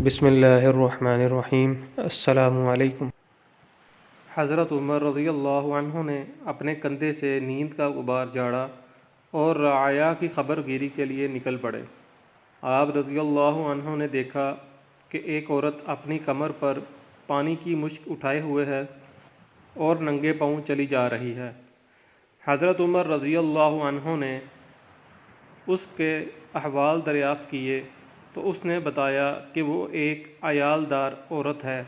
بسم اللہ الرحمن الرحیم۔ السلام علیکم۔ حضرت عمر رضی اللہ عنہ نے اپنے کندھے سے نیند کا غبار جھاڑا اور رعایا کی خبر گیری کے لیے نکل پڑے۔ آپ رضی اللہ عنہ نے دیکھا کہ ایک عورت اپنی کمر پر پانی کی مشک اٹھائے ہوئے ہے اور ننگے پاؤں چلی جا رہی ہے۔ حضرت عمر رضی اللہ عنہ نے اس کے احوال دریافت کیے تو اس نے بتایا کہ وہ ایک عیالدار عورت ہے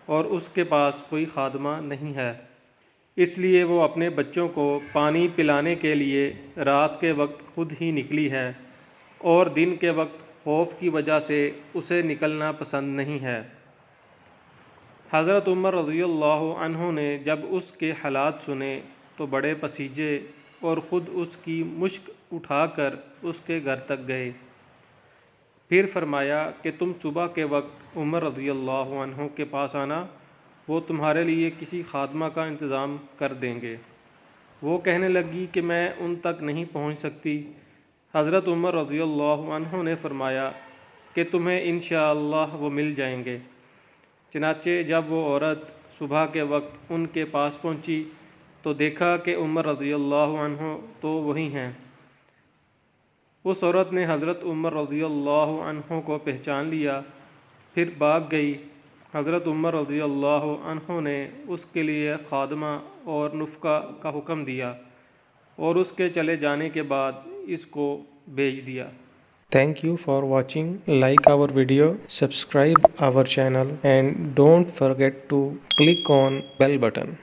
اور اس کے پاس کوئی خادمہ نہیں ہے، اس لیے وہ اپنے بچوں کو پانی پلانے کے لیے رات کے وقت خود ہی نکلی ہے اور دن کے وقت خوف کی وجہ سے اسے نکلنا پسند نہیں ہے۔ حضرت عمر رضی اللہ عنہ نے جب اس کے حالات سنے تو بڑے پسیجے اور خود اس کی مشک اٹھا کر اس کے گھر تک گئے۔ پھر فرمایا کہ تم صبح کے وقت عمر رضی اللہ عنہ کے پاس آنا، وہ تمہارے لیے کسی خادمہ کا انتظام کر دیں گے۔ وہ کہنے لگی کہ میں ان تک نہیں پہنچ سکتی۔ حضرت عمر رضی اللہ عنہ نے فرمایا کہ تمہیں انشاءاللہ وہ مل جائیں گے۔ چنانچہ جب وہ عورت صبح کے وقت ان کے پاس پہنچی تو دیکھا کہ عمر رضی اللہ عنہ تو وہی ہیں۔ اس عورت نے حضرت عمر رضی اللہ عنہ کو پہچان لیا، پھر بھاگ گئی۔ حضرت عمر رضی اللہ عنہ نے اس کے لیے خادمہ اور نفقہ کا حکم دیا اور اس کے چلے جانے کے بعد اس کو بھیج دیا۔ Thank you for watching. Like our video, subscribe our channel and don't forget to click on bell button.